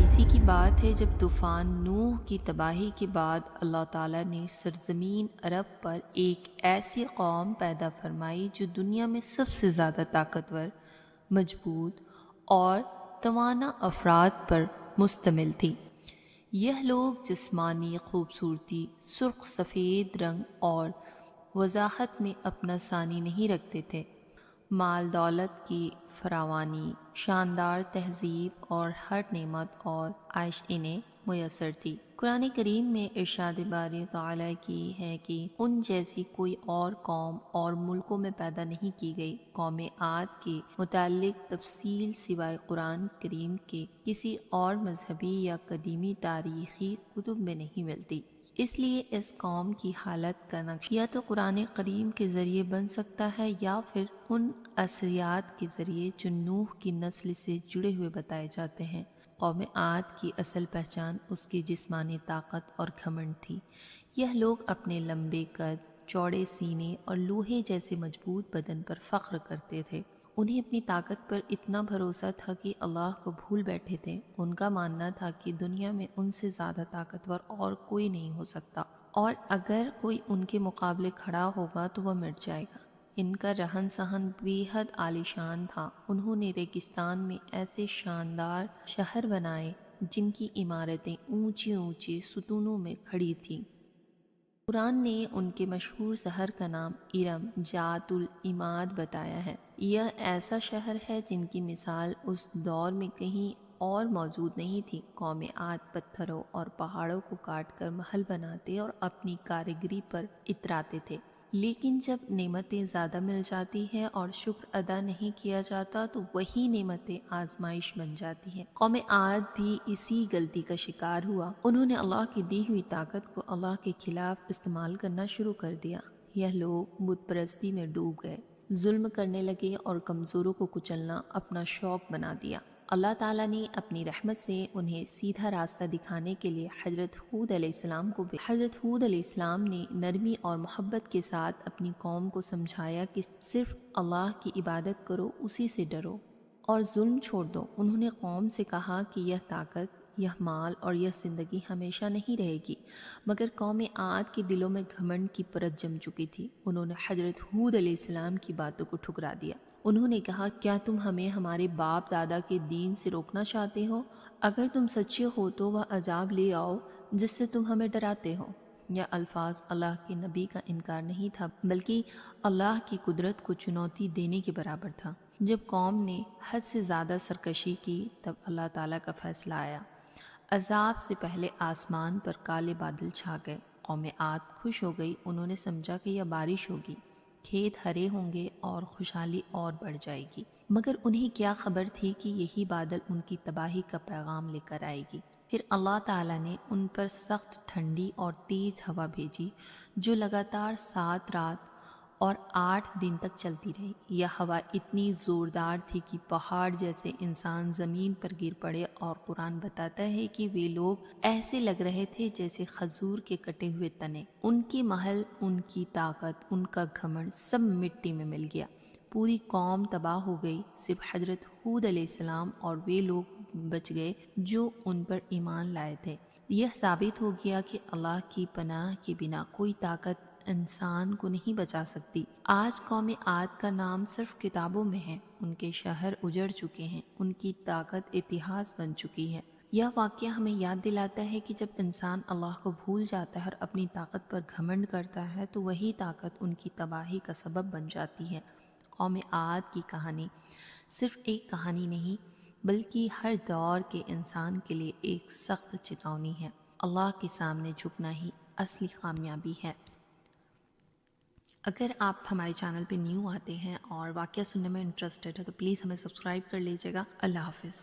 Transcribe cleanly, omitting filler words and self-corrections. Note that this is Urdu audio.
اسی کی بات ہے جب طوفان نوح کی تباہی کے بعد اللہ تعالیٰ نے سرزمین عرب پر ایک ایسی قوم پیدا فرمائی جو دنیا میں سب سے زیادہ طاقتور، مضبوط اور توانا افراد پر مشتمل تھی۔ یہ لوگ جسمانی خوبصورتی، سرخ سفید رنگ اور وضاحت میں اپنا ثانی نہیں رکھتے تھے۔ مال دولت کی فراوانی، شاندار تہذیب اور ہر نعمت اور عائش انہیں میسر تھی۔ قرآن کریم میں ارشاد باری تعالیٰ کی ہے کہ ان جیسی کوئی اور قوم اور ملکوں میں پیدا نہیں کی گئی۔ قوم عاد کے متعلق تفصیل سوائے قرآن کریم کے کسی اور مذہبی یا قدیمی تاریخی کتب میں نہیں ملتی۔ اس لیے اس قوم کی حالت کا نقشہ یا تو قرآن کریم کے ذریعے بن سکتا ہے یا پھر ان اثریات کے ذریعے جو نوح کی نسل سے جڑے ہوئے بتائے جاتے ہیں۔ قوم عاد کی اصل پہچان اس کی جسمانی طاقت اور گھمنڈ تھی۔ یہ لوگ اپنے لمبے قد، چوڑے سینے اور لوہے جیسے مضبوط بدن پر فخر کرتے تھے۔ انہیں اپنی طاقت پر اتنا بھروسہ تھا کہ اللہ کو بھول بیٹھے تھے۔ ان کا ماننا تھا کہ دنیا میں ان سے زیادہ طاقتور اور کوئی نہیں ہو سکتا، اور اگر کوئی ان کے مقابلے کھڑا ہوگا تو وہ مٹ جائے گا۔ ان کا رہن سہن بے حد عالیشان تھا۔ انہوں نے ریگستان میں ایسے شاندار شہر بنائے جن کی عمارتیں اونچے اونچے ستونوں میں کھڑی تھیں۔ قرآن نے ان کے مشہور شہر کا نام ارم ذات العماد بتایا ہے۔ یہ ایسا شہر ہے جن کی مثال اس دور میں کہیں اور موجود نہیں تھی۔ قوم عاد پتھروں اور پہاڑوں کو کاٹ کر محل بناتے اور اپنی کاریگری پر اتراتے تھے، لیکن جب نعمتیں زیادہ مل جاتی ہیں اور شکر ادا نہیں کیا جاتا تو وہی نعمتیں آزمائش بن جاتی ہیں۔ قوم عاد بھی اسی غلطی کا شکار ہوا۔ انہوں نے اللہ کی دی ہوئی طاقت کو اللہ کے خلاف استعمال کرنا شروع کر دیا۔ یہ لوگ بت پرستی میں ڈوب گئے، ظلم کرنے لگے اور کمزوروں کو کچلنا اپنا شوق بنا دیا۔ اللہ تعالیٰ نے اپنی رحمت سے انہیں سیدھا راستہ دکھانے کے لیے حضرت ہود علیہ السلام کو بھی حضرت ہود علیہ السلام نے نرمی اور محبت کے ساتھ اپنی قوم کو سمجھایا کہ صرف اللہ کی عبادت کرو، اسی سے ڈرو اور ظلم چھوڑ دو۔ انہوں نے قوم سے کہا کہ یہ طاقت، یہ مال اور یہ زندگی ہمیشہ نہیں رہے گی، مگر قوم عاد کے دلوں میں گھمنڈ کی پرت جم چکی تھی۔ انہوں نے حضرت ہود علیہ السلام کی باتوں کو ٹھکرا دیا۔ انہوں نے کہا، کیا تم ہمیں ہمارے باپ دادا کے دین سے روکنا چاہتے ہو؟ اگر تم سچے ہو تو وہ عذاب لے آؤ جس سے تم ہمیں ڈراتے ہو۔ یہ الفاظ اللہ کے نبی کا انکار نہیں تھا، بلکہ اللہ کی قدرت کو چنوتی دینے کے برابر تھا۔ جب قوم نے حد سے زیادہ سرکشی کی تب اللہ تعالیٰ کا فیصلہ آیا۔ عذاب سے پہلے آسمان پر کالے بادل چھا گئے۔ قوم عاد خوش ہو گئی۔ انہوں نے سمجھا کہ یہ بارش ہوگی، کھیت ہرے ہوں گے اور خوشحالی اور بڑھ جائے گی، مگر انہیں کیا خبر تھی کہ یہی بادل ان کی تباہی کا پیغام لے کر آئے گی۔ پھر اللہ تعالیٰ نے ان پر سخت ٹھنڈی اور تیز ہوا بھیجی جو لگاتار 7 رات اور 8 دن تک چلتی رہی۔ یہ ہوا اتنی زوردار تھی کہ پہاڑ جیسے انسان زمین پر گر پڑے، اور قرآن بتاتا ہے کہ وہ لوگ ایسے لگ رہے تھے جیسے کھجور کے کٹے ہوئے تنے۔ ان کے محل، ان کی طاقت، ان کا گھمنڈ سب مٹی میں مل گیا۔ پوری قوم تباہ ہو گئی، صرف حضرت ہود علیہ السلام اور وہ لوگ بچ گئے جو ان پر ایمان لائے تھے۔ یہ ثابت ہو گیا کہ اللہ کی پناہ کے بنا کوئی طاقت انسان کو نہیں بچا سکتی۔ آج قوم عاد کا نام صرف کتابوں میں ہے۔ ان کے شہر اجڑ چکے ہیں، ان کی طاقت اتہاس بن چکی ہے۔ یہ واقعہ ہمیں یاد دلاتا ہے کہ جب انسان اللہ کو بھول جاتا ہے اور اپنی طاقت پر گھمنڈ کرتا ہے تو وہی طاقت ان کی تباہی کا سبب بن جاتی ہے۔ قوم عاد کی کہانی صرف ایک کہانی نہیں بلکہ ہر دور کے انسان کے لیے ایک سخت چیتونی ہے۔ اللہ کے سامنے جھکنا ہی اصلی کامیابی ہے۔ اگر آپ ہمارے چینل پہ نیو آتے ہیں اور واقعہ سننے میں انٹرسٹڈ ہے تو پلیز ہمیں سبسکرائب کر لیجیے گا۔ اللہ حافظ۔